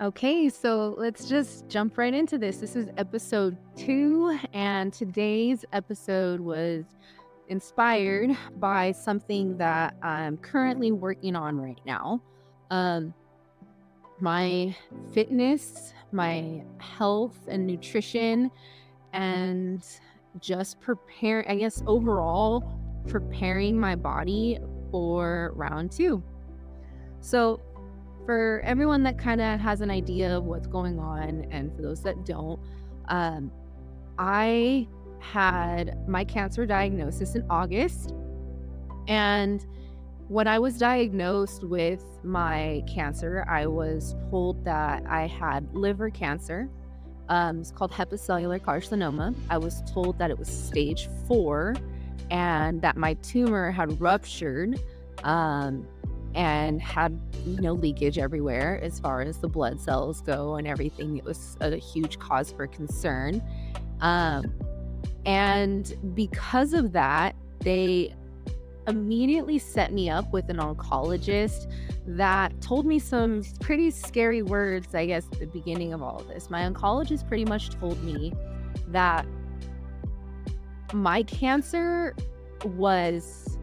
Okay, so let's just jump right into this. This is episode 2, and today's episode was inspired by something that I'm currently working on right now. Um, my fitness, my health and nutrition, and just prepare, I guess, overall preparing my body for round 2. So, for everyone that kind of has an idea of what's going on, and for those that don't, um, I had my cancer diagnosis in August. And when I was diagnosed with my cancer, I was told that I had liver cancer. It's called hepatocellular carcinoma. I was told that it was stage 4 and that my tumor had ruptured. Um, and had leakage everywhere as far as the blood cells go and everything. It was a huge cause for concern. Um, and because of that, they immediately set me up with an oncologist that told me some pretty scary words, I guess, at the beginning of all of this. My oncologist pretty much told me that my cancer was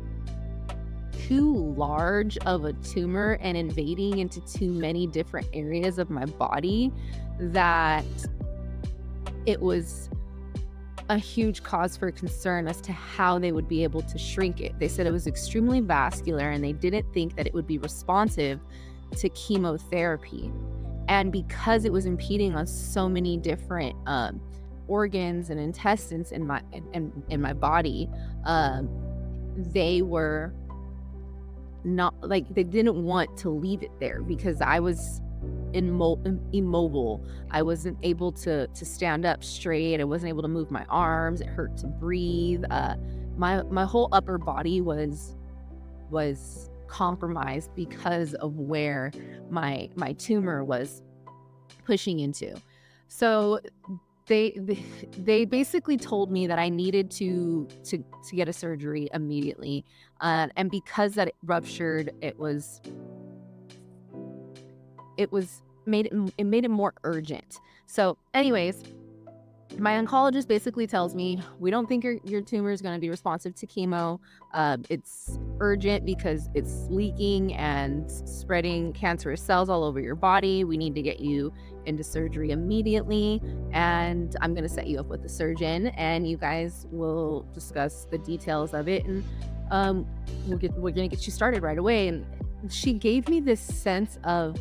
too large of a tumor and invading into too many different areas of my body, that it was a huge cause for concern as to how they would be able to shrink it. They said it was extremely vascular and they didn't think that it would be responsive to chemotherapy. And because it was impeding on so many different organs and intestines in my body, they were not like, they didn't want to leave it there because I was immobile. I wasn't able to stand up straight. I wasn't able to move my arms. It hurt to breathe. My whole upper body was compromised because of where my tumor was pushing into. So they basically told me that I needed to get a surgery immediately, and because that it ruptured, it made it more urgent. So, anyways, my oncologist basically tells me, we don't think your tumor is going to be responsive to chemo. It's urgent because it's leaking and spreading cancerous cells all over your body. We need to get you into surgery immediately. And I'm going to set you up with a surgeon, and you guys will discuss the details of it. And um, we're going to get you started right away. And she gave me this sense of,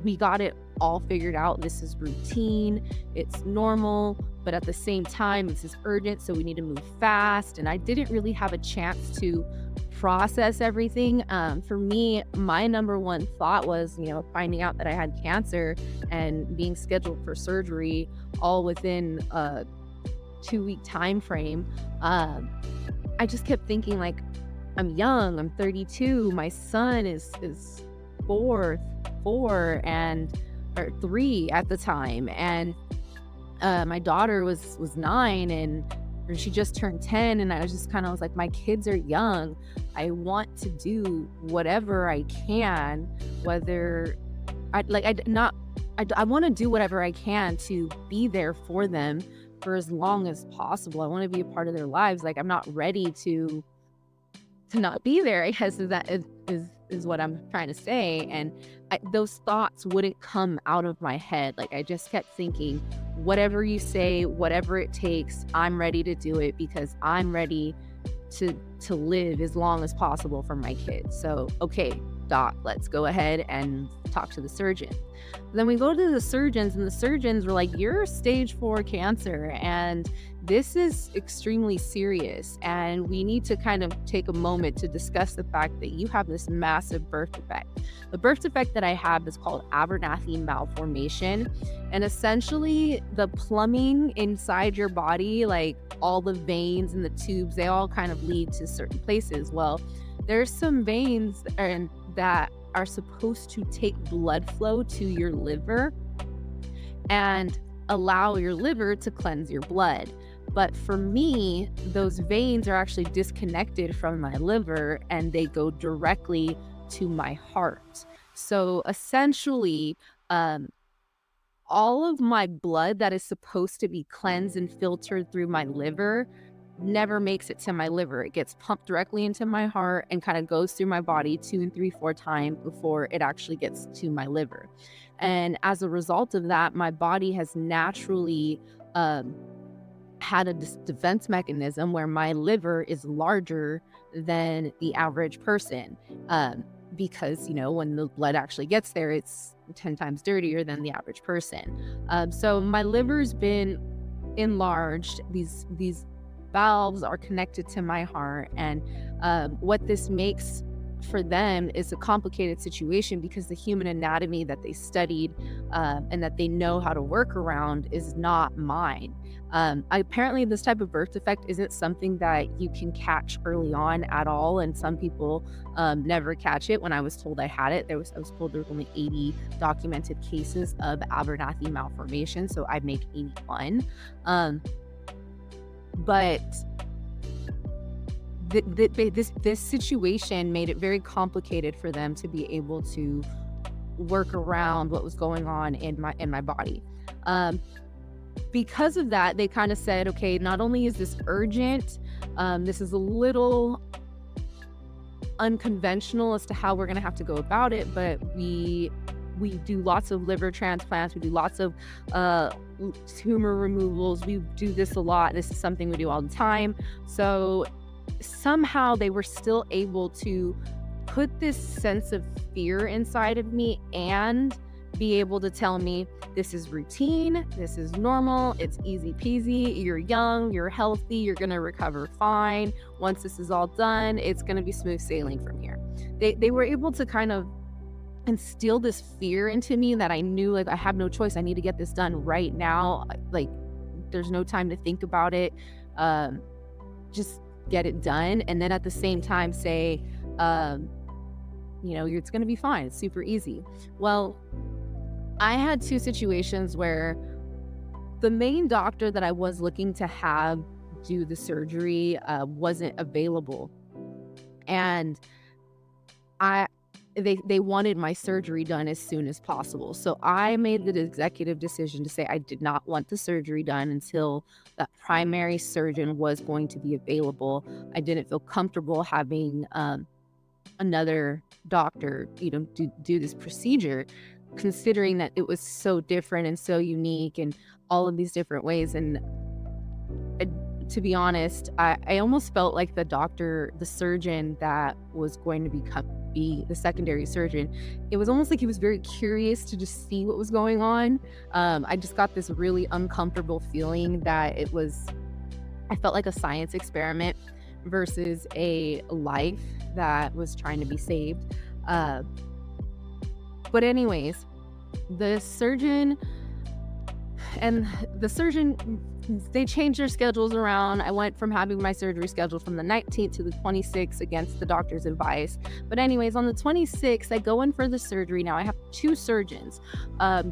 we got it all figured out. This is routine. It's normal. But at the same time, this is urgent, so we need to move fast. And I didn't really have a chance to process everything. For me, my number one thought was, finding out that I had cancer and being scheduled for surgery all within a 2-week time frame. I just kept thinking, like, I'm young, I'm 32, my son is four and or 3 at the time, and my daughter was 9, and or she just turned 10, and I was just kind of was like, my kids are young. I want to do whatever I can, whether I want to do whatever I can to be there for them for as long as possible. I want to be a part of their lives. Like, I'm not ready to not be there, I guess, is what I'm trying to say. And those thoughts wouldn't come out of my head. Like, I just kept thinking, whatever you say, whatever it takes, I'm ready to do it because I'm ready to live as long as possible for my kids. So, okay, doc, let's go ahead and talk to the surgeon. Then we go to the surgeons, and the surgeons were like, you're stage 4 cancer, and this is extremely serious, and we need to kind of take a moment to discuss the fact that you have this massive birth defect. The birth defect that I have is called Abernathy malformation, and essentially the plumbing inside your body, like all the veins and the tubes, they all kind of lead to certain places. Well, there's some veins that are supposed to take blood flow to your liver and allow your liver to cleanse your blood. But for me, those veins are actually disconnected from my liver and they go directly to my heart. So essentially, um, all of my blood that is supposed to be cleansed and filtered through my liver never makes it to my liver. It gets pumped directly into my heart and kind of goes through my body 2 and 3, 4 times before it actually gets to my liver. And as a result of that, my body has naturally um, had a defense mechanism where my liver is larger than the average person. Because, when the blood actually gets there, it's 10 times dirtier than the average person. So my liver's been enlarged. These valves are connected to my heart. And what this makes for them is a complicated situation because the human anatomy that they studied and that they know how to work around is not mine. Apparently, this type of birth defect isn't something that you can catch early on at all, and some people never catch it. When I was told I had it, I was told there were only 80 documented cases of Abernathy malformation, so I make 81. But this situation made it very complicated for them to be able to work around what was going on in my body. Because of that, they kind of said, okay, not only is this urgent, this is a little unconventional as to how we're going to have to go about it, but we do lots of liver transplants, we do lots of tumor removals, we do this a lot, this is something we do all the time. So somehow they were still able to put this sense of fear inside of me and be able to tell me this is routine, this is normal, it's easy peasy, you're young, you're healthy, you're gonna recover fine. Once this is all done, it's gonna be smooth sailing from here. They were able to kind of instill this fear into me that I knew, like, I have no choice, I need to get this done right now. Like, there's no time to think about it. Just get it done. And then at the same time say, it's gonna be fine, it's super easy. Well, I had 2 situations where the main doctor that I was looking to have do the surgery wasn't available, and they wanted my surgery done as soon as possible. So I made the executive decision to say I did not want the surgery done until that primary surgeon was going to be available. I didn't feel comfortable having another doctor, do this procedure, considering that it was so different and so unique and all of these different ways. And to be honest, I almost felt like the surgeon that was going to be the secondary surgeon, it was almost like he was very curious to just see what was going on. I just got this really uncomfortable feeling that I felt like a science experiment versus a life that was trying to be saved. But anyways, the surgeon, they changed their schedules around. I went from having my surgery scheduled from the 19th to the 26th against the doctor's advice. But anyways, on the 26th, I go in for the surgery. Now I have 2 surgeons.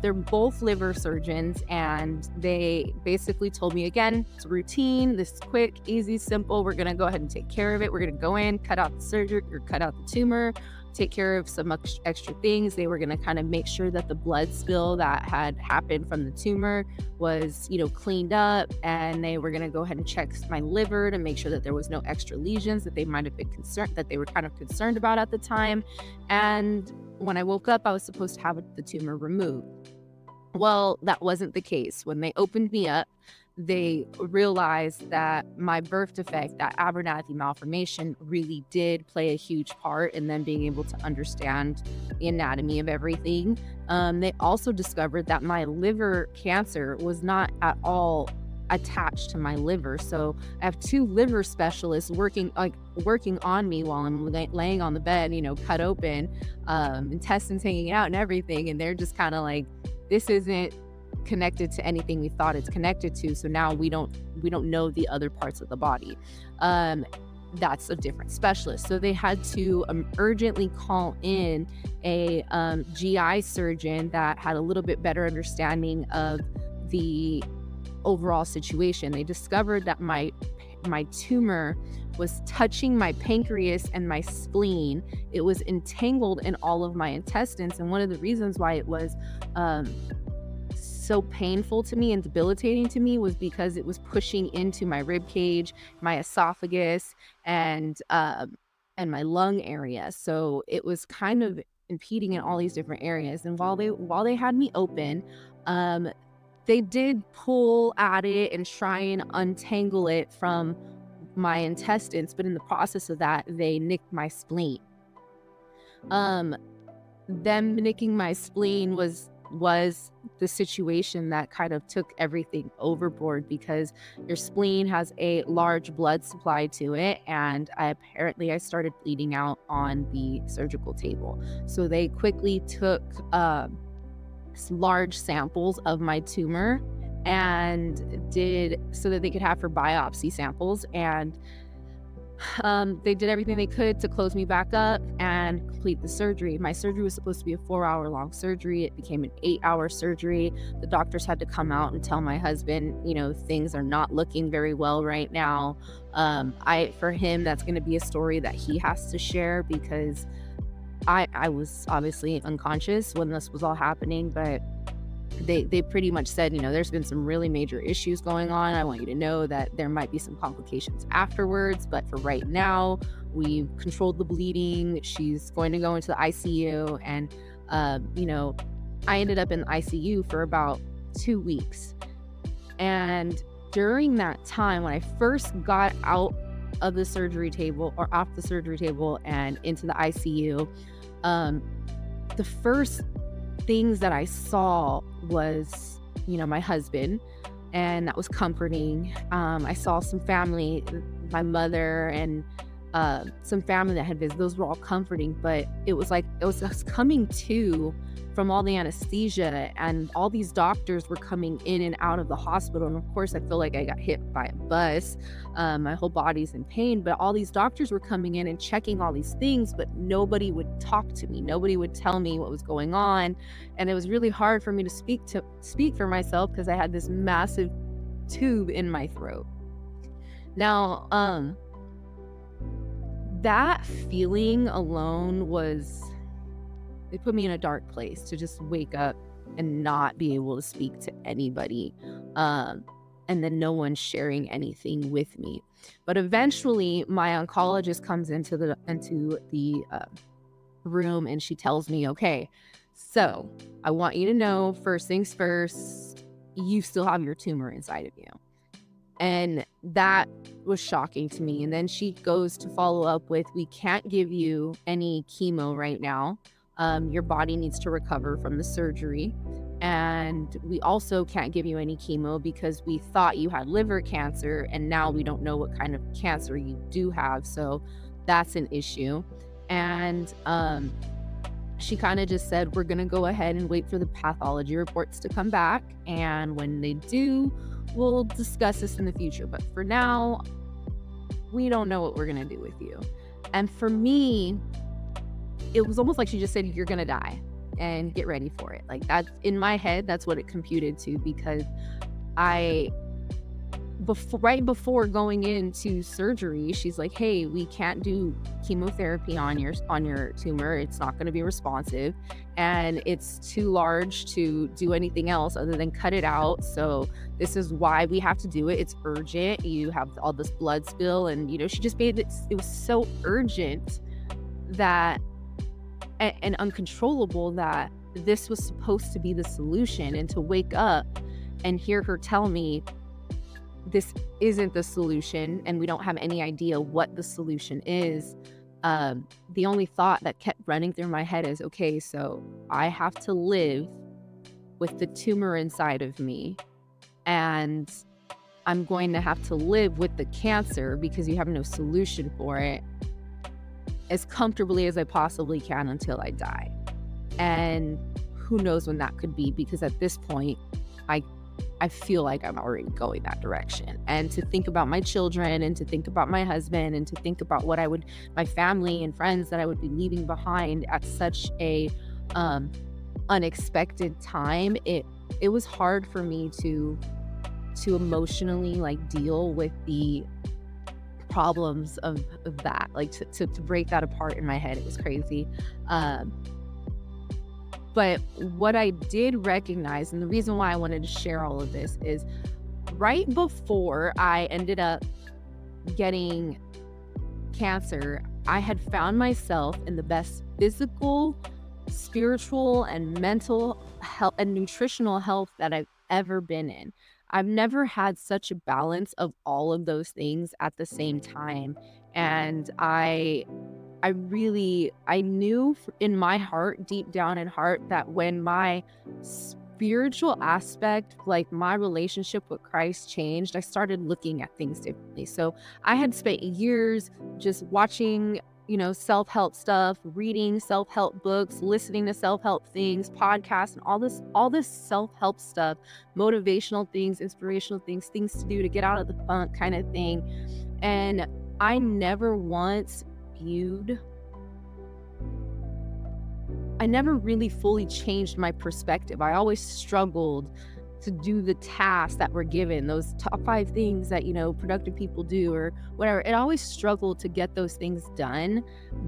They're both liver surgeons, and they basically told me, again, it's routine. This is quick, easy, simple. We're going to go ahead and take care of it. We're going to go in, cut out the surgery or cut out the tumor, take care of some extra things. They were going to kind of make sure that the blood spill that had happened from the tumor was, cleaned up, and they were going to go ahead and check my liver to make sure that there was no extra lesions that they might have been concerned, that they were kind of concerned about at the time. And when I woke up, I was supposed to have the tumor removed. Well, that wasn't the case. When they opened me up, they realized that my birth defect, that Abernathy malformation, really did play a huge part in them being able to understand the anatomy of everything. They also discovered that my liver cancer was not at all attached to my liver. So I have 2 liver specialists working on me while I'm laying on the bed, cut open, intestines hanging out and everything. And they're just kind of like, this isn't connected to anything we thought it's connected to, so now we don't know the other parts of the body. That's a different specialist. So they had to urgently call in a GI surgeon that had a little bit better understanding of the overall situation. They discovered that my tumor was touching my pancreas and my spleen. It was entangled in all of my intestines, and one of the reasons why it was so painful to me and debilitating to me was because it was pushing into my rib cage, my esophagus, and my lung area. So it was kind of impeding in all these different areas. And while they had me open, um, they did pull at it and try and untangle it from my intestines, but in the process of that, they nicked my spleen. Um, them nicking my spleen was the situation that kind of took everything overboard because your spleen has a large blood supply to it, and I started bleeding out on the surgical table. So they quickly took large samples of my tumor and did so that they could have for biopsy samples, and they did everything they could to close me back up and complete the surgery. My surgery was supposed to be a 4-hour long surgery. It became an 8-hour surgery. The doctors had to come out and tell my husband, things are not looking very well right now. For him, that's going to be a story that he has to share because I was obviously unconscious when this was all happening, but they pretty much said, there's been some really major issues going on. I want you to know that there might be some complications afterwards, but for right now, we've controlled the bleeding. She's going to go into the ICU. And, I ended up in the ICU for about 2 weeks. And during that time, when I first got out of the surgery table or off the surgery table and into the ICU, the first things that I saw was, my husband, and that was comforting. I saw some family, my mother and some family that had visited. Those were all comforting, but it was like it was us coming to from all the anesthesia, and all these doctors were coming in and out of the hospital. And of course, I feel like I got hit by a bus. My whole body's in pain, but all these doctors were coming in and checking all these things, but nobody would talk to me. Nobody would tell me what was going on. And it was really hard for me to speak for myself because I had this massive tube in my throat. Now, that feeling alone it put me in a dark place to just wake up and not be able to speak to anybody. And then no one sharing anything with me. But eventually my oncologist comes into the room, and she tells me, okay, so I want you to know, first things first, you still have your tumor inside of you. And that was shocking to me. And then she goes to follow up with, we can't give you any chemo right now. Your body needs to recover from the surgery. And we also can't give you any chemo because we thought you had liver cancer, and now we don't know what kind of cancer you do have. So that's an issue. And she kind of just said, we're going to go ahead and wait for the pathology reports to come back. And when they do, we'll discuss this in the future. But for now, we don't know what we're going to do with you. And for me, it was almost like she just said, you're going to die and get ready for it. Like, that's in my head, that's what it computed to, because right before going into surgery, she's like, hey, we can't do chemotherapy on your tumor. It's not going to be responsive, and it's too large to do anything else other than cut it out. So this is why we have to do it. It's urgent. You have all this blood spill. And, she just made it was so urgent that and uncontrollable that this was supposed to be the solution. And to wake up and hear her tell me this isn't the solution and we don't have any idea what the solution is, the only thought that kept running through my head is, okay, so I have to live with the tumor inside of me, and I'm going to have to live with the cancer because you have no solution for it, as comfortably as I possibly can until I die. And who knows when that could be, because at this point, I feel like I'm already going that direction. And to think about my children, and to think about my husband, and to think about my family and friends that I would be leaving behind at such a unexpected time, it was hard for me to emotionally deal with the problems of that, to break that apart in my head. It was crazy. But what I did recognize, and the reason why I wanted to share all of this, is right before I ended up getting cancer, I had found myself in the best physical, spiritual, and mental health and nutritional health that I've ever been in. I've never had such a balance of all of those things at the same time. And I knew in my heart, deep down in heart, that when my spiritual aspect, like my relationship with Christ changed, I started looking at things differently. So I had spent years just watching, self-help stuff, reading self-help books, listening to self-help things, podcasts, and all this self-help stuff, motivational things, inspirational things, things to do to get out of the funk kind of thing. And I never once viewed I never really fully changed my perspective. I always struggled to do the tasks that were given, those top 5 things that, productive people do or whatever. It always struggled to get those things done.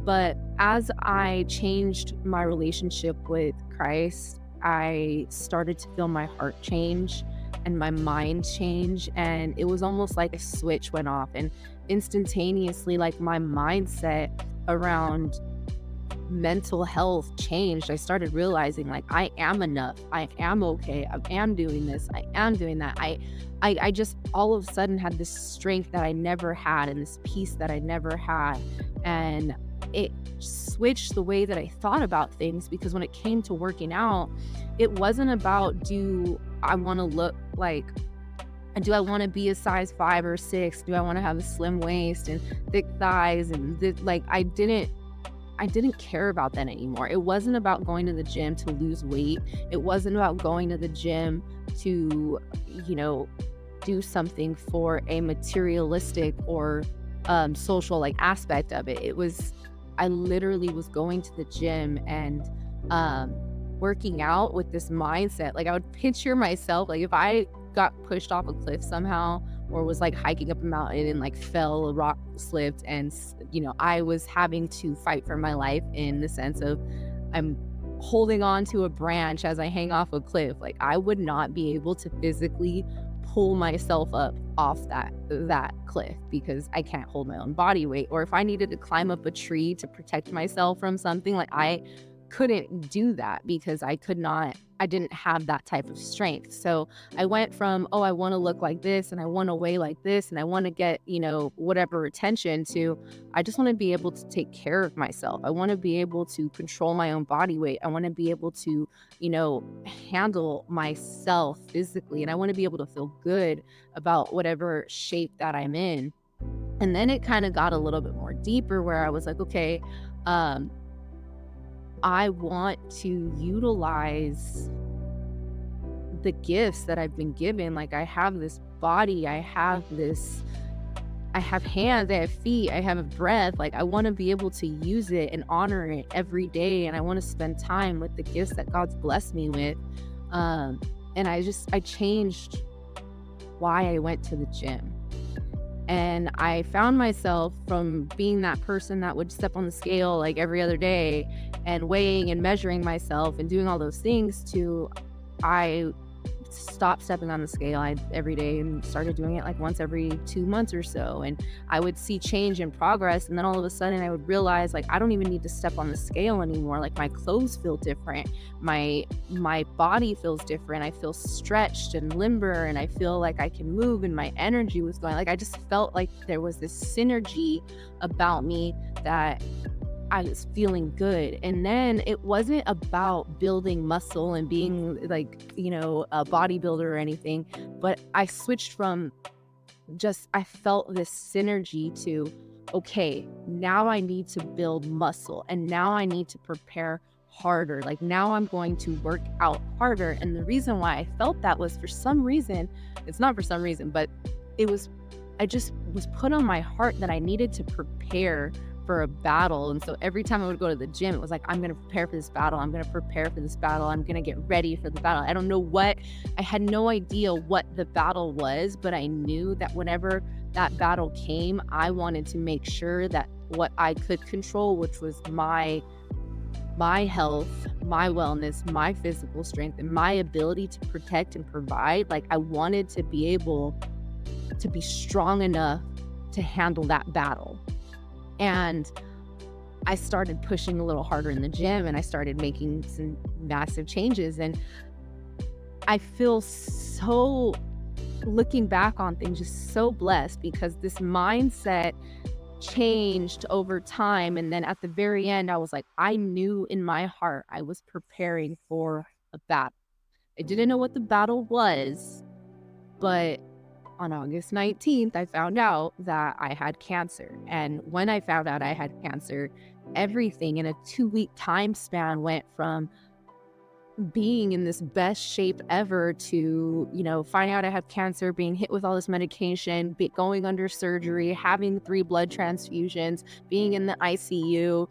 But as I changed my relationship with Christ, I started to feel my heart change and my mind change. And it was almost like a switch went off. And instantaneously, like my mindset around mental health changed. I started realizing like I am enough. I am okay. I am doing this. I am doing that. I just all of a sudden had this strength that I never had and this peace that I never had. And it switched the way that I thought about things, because when it came to working out, it wasn't about do I want to look like, do I want to be a size 5 or 6? Do I want to have a slim waist and thick thighs? And like I didn't care about that anymore. It wasn't about going to the gym to lose weight. It wasn't about going to the gym to, do something for a materialistic or social like aspect of it. I literally was going to the gym and working out with this mindset. Like I would picture myself, like if I got pushed off a cliff somehow, or was like hiking up a mountain and like fell, a rock slipped, and I was having to fight for my life in the sense of I'm holding on to a branch as I hang off a cliff. Like I would not be able to physically pull myself up off that cliff because I can't hold my own body weight. Or if I needed to climb up a tree to protect myself from something, like I couldn't do that because I didn't have that type of strength. So I went from, I want to look like this and I want to weigh like this and I want to get, whatever attention, to I just want to be able to take care of myself. I want to be able to control my own body weight. I want to be able to, handle myself physically, and I want to be able to feel good about whatever shape that I'm in. And then it kind of got a little bit more deeper where I was like, okay, I want to utilize the gifts that I've been given. Like I have this body, I have hands, I have feet, I have a breath. Like I want to be able to use it and honor it every day. And I want to spend time with the gifts that God's blessed me with. And I changed why I went to the gym. And I found myself from being that person that would step on the scale like every other day and weighing and measuring myself and doing all those things, to I stopped stepping on the scale every day and started doing it like once every 2 months or so. And I would see change and progress. And then all of a sudden I would realize like I don't even need to step on the scale anymore. Like my clothes feel different. My body feels different. I feel stretched and limber, and I feel like I can move, and my energy was going. Like I just felt like there was this synergy about me that I was feeling good. And then it wasn't about building muscle and being like, a bodybuilder or anything, but I switched from I felt this synergy to, okay, now I need to build muscle, and now I need to prepare harder. Like now I'm going to work out harder. And the reason why I felt that was for some reason, it's not for some reason, but I just was put on my heart that I needed to prepare for a battle. And so every time I would go to the gym, it was like, I'm going to prepare for this battle. I'm going to prepare for this battle. I'm going to get ready for the battle. I had no idea what the battle was, but I knew that whenever that battle came, I wanted to make sure that what I could control, which was my my health, my wellness, my physical strength, and my ability to protect and provide. Like, I wanted to be able to be strong enough to handle that battle. And I started pushing a little harder in the gym, and I started making some massive changes. And I feel so, looking back on things, just so blessed because this mindset changed over time. And then at the very end, I was like, I knew in my heart I was preparing for a battle. I didn't know what the battle was, but on August 19th, I found out that I had cancer. And when I found out I had cancer, everything in a 2-week time span went from being in this best shape ever to, finding out I have cancer, being hit with all this medication, going under surgery, having 3 blood transfusions, being in the ICU,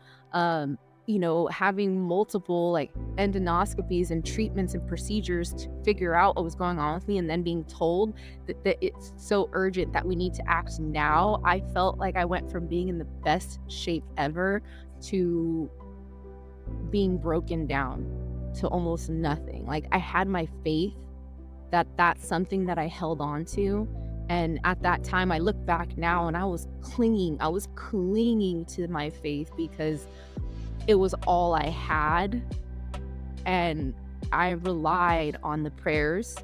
having multiple like endoscopies and treatments and procedures to figure out what was going on with me, and then being told that it's so urgent that we need to act now. I felt like I went from being in the best shape ever to being broken down to almost nothing. Like, I had my faith that that's something that I held on to. And at that time, I look back now and I was clinging to my faith because it was all I had. And I relied on the prayers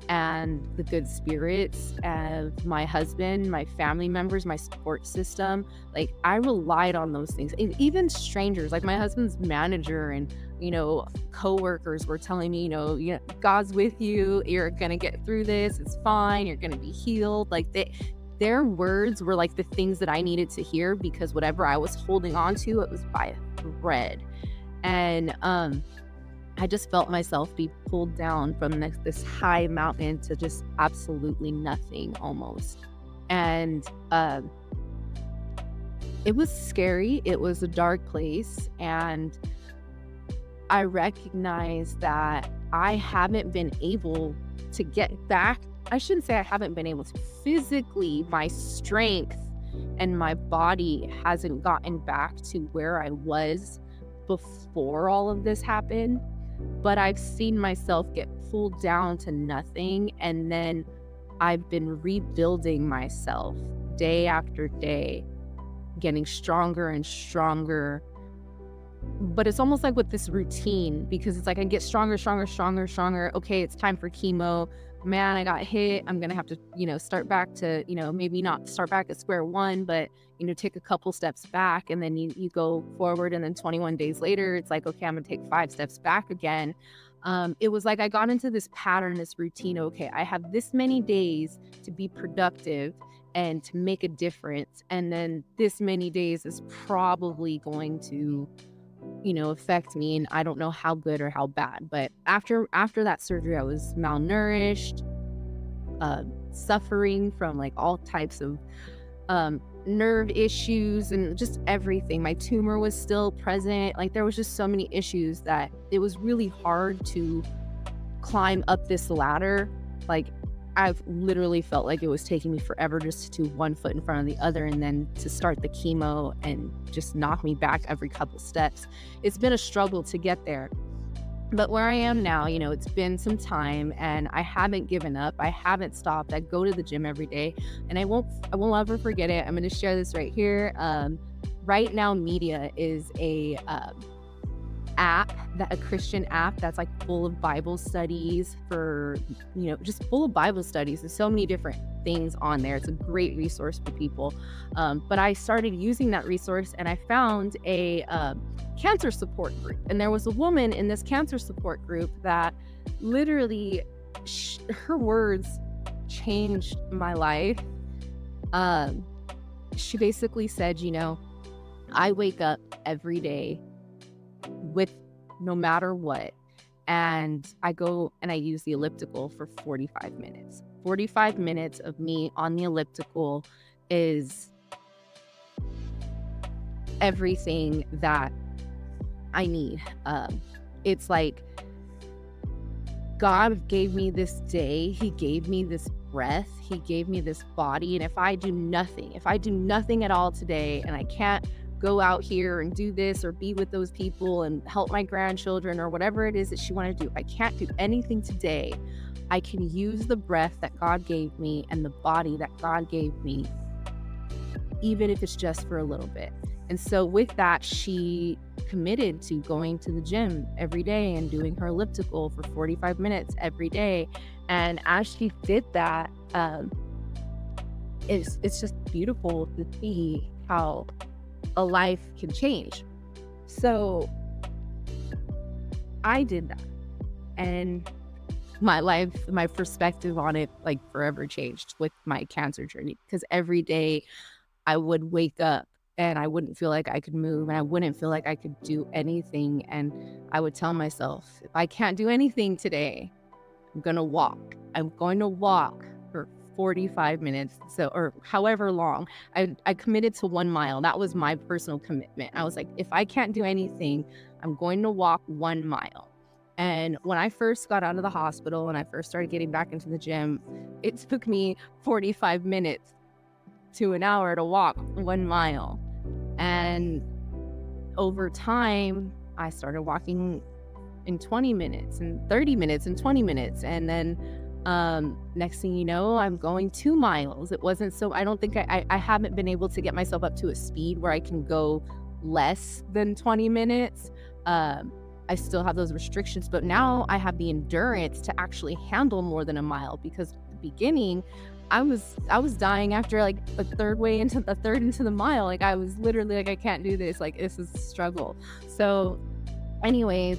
and the good spirits of my husband, my family members, my support system. Like, I relied on those things. And even strangers, like my husband's manager and, coworkers were telling me, God's with you. You're going to get through this. It's fine. You're going to be healed. Like, their words were like the things that I needed to hear, because whatever I was holding on to, it was by a thread. And, I just felt myself be pulled down from this high mountain to just absolutely nothing almost. And it was scary. It was a dark place. And I recognized that I haven't been able to get back. I shouldn't say I haven't been able to. Physically, my strength and my body hasn't gotten back to where I was before all of this happened. But I've seen myself get pulled down to nothing, and then I've been rebuilding myself day after day, getting stronger and stronger. But it's almost like with this routine, because it's like I get stronger. Okay, it's time for chemo. Man, I got hit. I'm going to have to, start back to, maybe not start back at square one, but, take a couple steps back, and then you go forward. And then 21 days later, it's like, okay, I'm going to take 5 steps back again. It was like I got into this pattern, this routine. Okay, I have this many days to be productive and to make a difference. And then this many days is probably going to affect me, and I don't know how good or how bad. But after that surgery, I was malnourished, suffering from like all types of nerve issues and just everything. My tumor was still present. Like, there was just so many issues that it was really hard to climb up this ladder. Like, I've literally felt like it was taking me forever just to 1 foot in front of the other, and then to start the chemo and just knock me back every couple steps. It's been a struggle to get there. But where I am now, it's been some time, and I haven't given up. I haven't stopped. I go to the gym every day, and I won't ever forget it. I'm going to share this right here. Right Now Media is a Christian app that's like full of Bible studies for, just full of Bible studies. There's so many different things on there. It's a great resource for people. But I started using that resource, and I found a cancer support group. And there was a woman in this cancer support group that literally, her words changed my life. She basically said, I wake up every day with no matter what, and I go and I use the elliptical for 45 minutes. 45 minutes of me on the elliptical is everything that I need. It's like God gave me this day. He gave me this breath. He gave me this body. And if I do nothing at all today, and I can't go out here and do this or be with those people and help my grandchildren or whatever it is that she wanted to do. If I can't do anything today, I can use the breath that God gave me and the body that God gave me, even if it's just for a little bit. And so with that, she committed to going to the gym every day and doing her elliptical for 45 minutes every day. And as she did that, it's just beautiful to see how a life can change. So I did that, and my life, my perspective on it, like, forever changed with my cancer journey, because every day I would wake up and I wouldn't feel like I could move and I wouldn't feel like I could do anything. And I would tell myself, if I can't do anything today, I'm going to walk. I'm going to walk for 45 minutes. So, or however long. I committed to 1 mile. That was my personal commitment. I was like, if I can't do anything, I'm going to walk 1 mile. And when I first got out of the hospital and I first started getting back into the gym, it took me 45 minutes to an hour to walk 1 mile. And over time, I started walking in 20 minutes and 30 minutes and 20 minutes. And then next thing you know, I'm going 2 miles. It wasn't so, I don't think I haven't been able to get myself up to a speed where I can go less than 20 minutes. I still have those restrictions, but now I have the endurance to actually handle more than a mile, because at the beginning I was dying after like a third into the mile. Like, I was literally like, I can't do this. Like, this is a struggle. So anyways,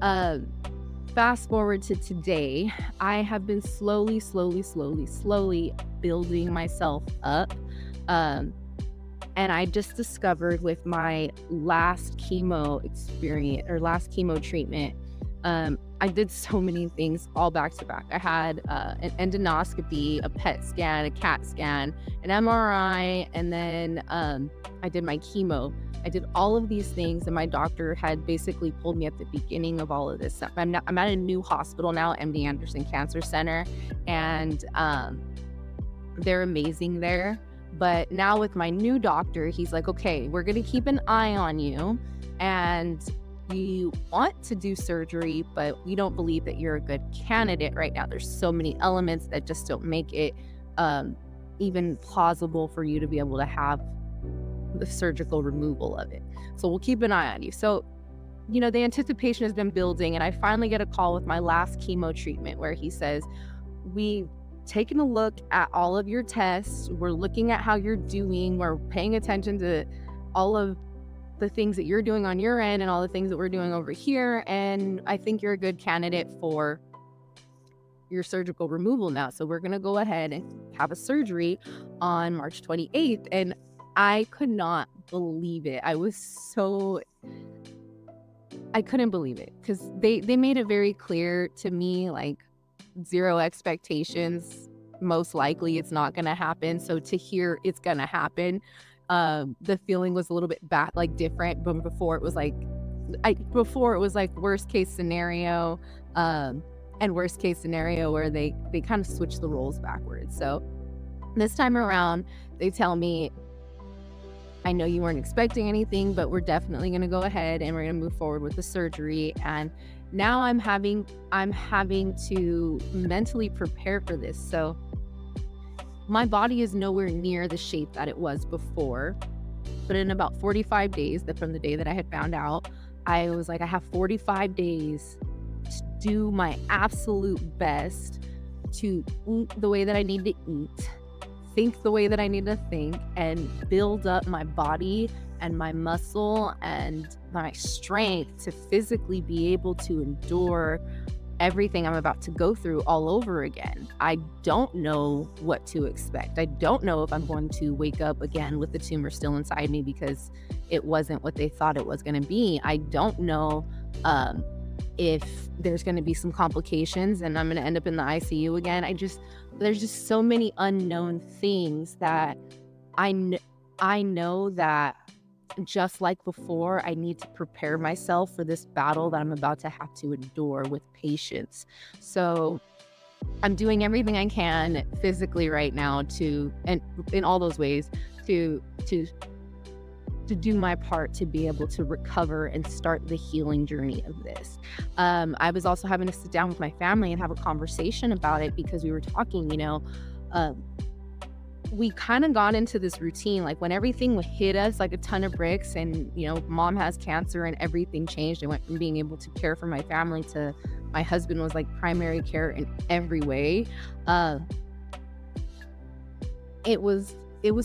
fast forward to today, I have been slowly building myself up. And I just discovered with my last chemo treatment, I did so many things all back to back. I had an endoscopy, a PET scan, a CAT scan, an MRI, and then I did my chemo. I did all of these things, and my doctor had basically pulled me at the beginning of all of this stuff. I'm at a new hospital now, MD Anderson Cancer Center, and they're amazing there. But now with my new doctor, he's like, okay, we're going to keep an eye on you, and we want to do surgery, but we don't believe that you're a good candidate right now. There's so many elements that just don't make it even plausible for you to be able to have the surgical removal of it. So we'll keep an eye on you. So, the anticipation has been building, and I finally get a call with my last chemo treatment where he says, we've taken a look at all of your tests. We're looking at how you're doing. We're paying attention to all of the things that you're doing on your end and all the things that we're doing over here. And I think you're a good candidate for your surgical removal now. So we're going to go ahead and have a surgery on March 28th. And I could not believe it. I couldn't believe it, because they made it very clear to me, like, zero expectations. Most likely it's not going to happen. So to hear it's going to happen, the feeling was a little bit different. But before it was like worst case scenario, and worst case scenario where they kind of switched the roles backwards. So this time around, they tell me, I know you weren't expecting anything, but we're definitely going to go ahead and we're going to move forward with the surgery. And now I'm having to mentally prepare for this. So my body is nowhere near the shape that it was before. But in about 45 days, from the day that I had found out, I was like, I have 45 days to do my absolute best to eat the way that I need to eat, think the way that I need to think, and build up my body and my muscle and my strength to physically be able to endure everything I'm about to go through all over again. I don't know what to expect. I don't know if I'm going to wake up again with the tumor still inside me because it wasn't what they thought it was going to be. I don't know if there's going to be some complications and I'm going to end up in the ICU again. There's just so many unknown things that I know that, just like before, I need to prepare myself for this battle that I'm about to have to endure with patience. So I'm doing everything I can physically right now and in all those ways to do my part to be able to recover and start the healing journey of this. I was also having to sit down with my family and have a conversation about it because we were talking, uh, we kind of got into this routine, like when everything would hit us like a ton of bricks and, mom has cancer and everything changed. I went from being able to care for my family to my husband was like primary care in every way. Uh, it was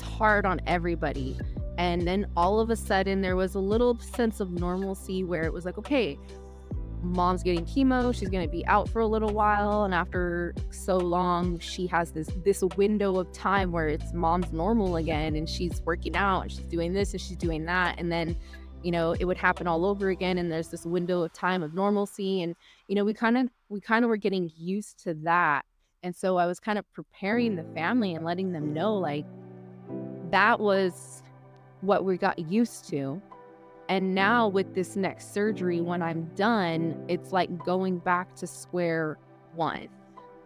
hard on everybody. And then all of a sudden there was a little sense of normalcy where it was like, okay, mom's getting chemo, she's going to be out for a little while, and after so long she has this window of time where it's mom's normal again, and she's working out and she's doing this and she's doing that, and then it would happen all over again, and there's this window of time of normalcy. And we kind of were getting used to that. And so I was kind of preparing the family and letting them know, like, that was what we got used to. And now with this next surgery, when I'm done, it's like going back to square one.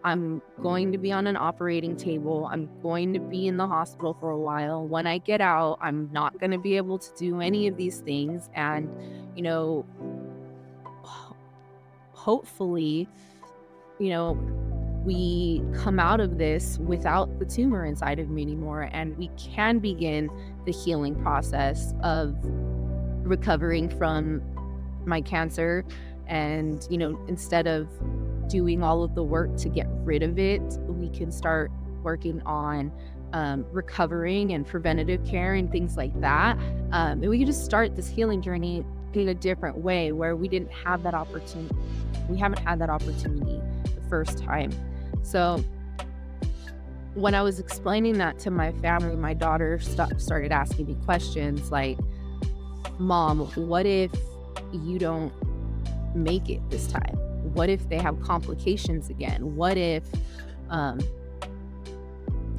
I'm going to be on an operating table. I'm going to be in the hospital for a while. When I get out, I'm not going to be able to do any of these things. And, hopefully, we come out of this without the tumor inside of me anymore, and we can begin the healing process of recovering from my cancer. And instead of doing all of the work to get rid of it, we can start working on recovering and preventative care and things like that. And we can just start this healing journey in a different way where we didn't have that opportunity. We haven't had that opportunity the first time. So when I was explaining that to my family, my daughter started asking me questions like, Mom, what if you don't make it this time? What if they have complications again? What if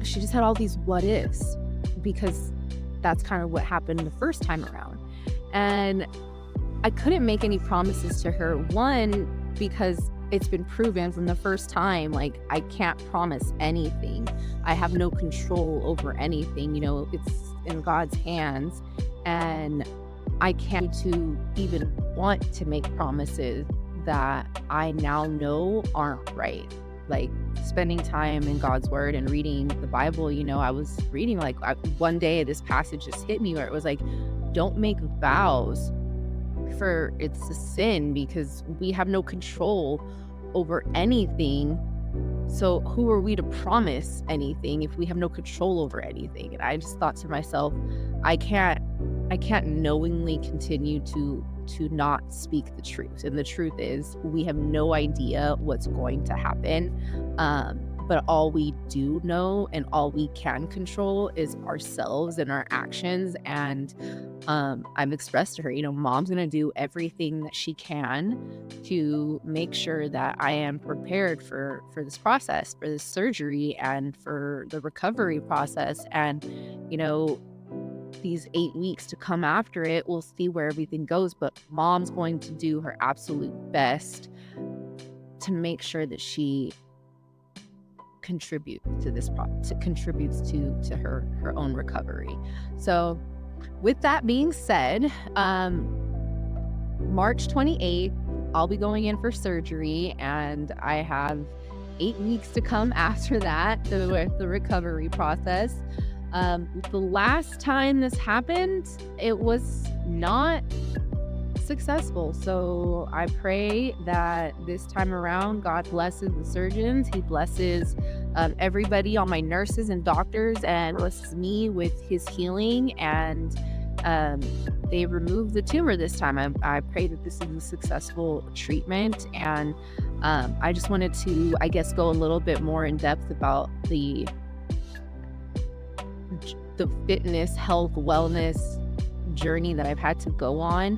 she just had all these what ifs, because that's kind of what happened the first time around. And I couldn't make any promises to her. One, because it's been proven from the first time, like, I can't promise anything. I have no control over anything. It's in God's hands. And I can't to even want to make promises that I now know aren't right. Like spending time in God's word and reading the Bible, I was reading one day this passage just hit me where it was like, don't make vows, for it's a sin, because we have no control over anything. So who are we to promise anything if we have no control over anything? And I just thought to myself, I can't knowingly continue to not speak the truth. And the truth is, we have no idea what's going to happen. But all we do know and all we can control is ourselves and our actions. And I've expressed to her, mom's going to do everything that she can to make sure that I am prepared for this process, for this surgery, and for the recovery process. And, these 8 weeks to come after it, we'll see where everything goes. But mom's going to do her absolute best to make sure that she contributes to her own recovery. So with that being said, March 28th, I'll be going in for surgery, and I have 8 weeks to come after that, the recovery process. The last time this happened, it was not successful. So I pray that this time around, God blesses the surgeons. He blesses everybody, all my nurses and doctors, and blesses me with his healing. And they remove the tumor this time. I pray that this is a successful treatment. And I just wanted to, go a little bit more in depth about the fitness, health, wellness journey that I've had to go on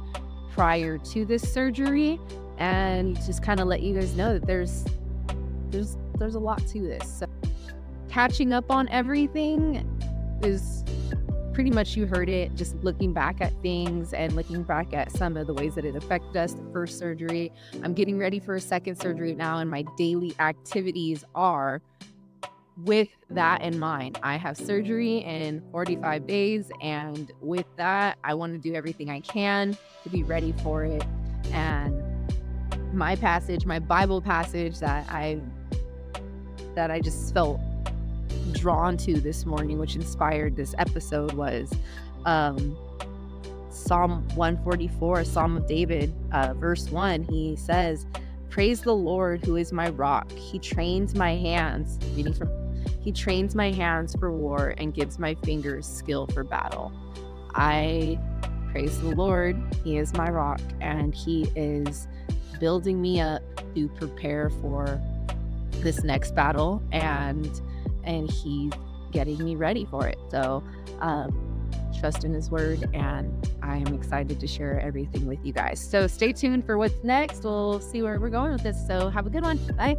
prior to this surgery, and just kind of let you guys know that there's a lot to this. So catching up on everything is pretty much, you heard it, just looking back at things and looking back at some of the ways that it affected us, the first surgery. I'm getting ready for a second surgery now, and my daily activities are with that in mind, I have surgery in 45 days. And with that, I want to do everything I can to be ready for it. And my Bible passage that I just felt drawn to this morning, which inspired this episode, was um, Psalm 144, Psalm of David, verse 1. He says, "Praise the Lord, who is my rock. He trains my hands." Reading from, "He trains my hands for war and gives my fingers skill for battle." I praise the Lord. He is my rock, and He is building me up to prepare for this next battle, and He's getting me ready for it. So trust in His word, and I am excited to share everything with you guys. So stay tuned for what's next. We'll see where we're going with this. So have a good one. Bye.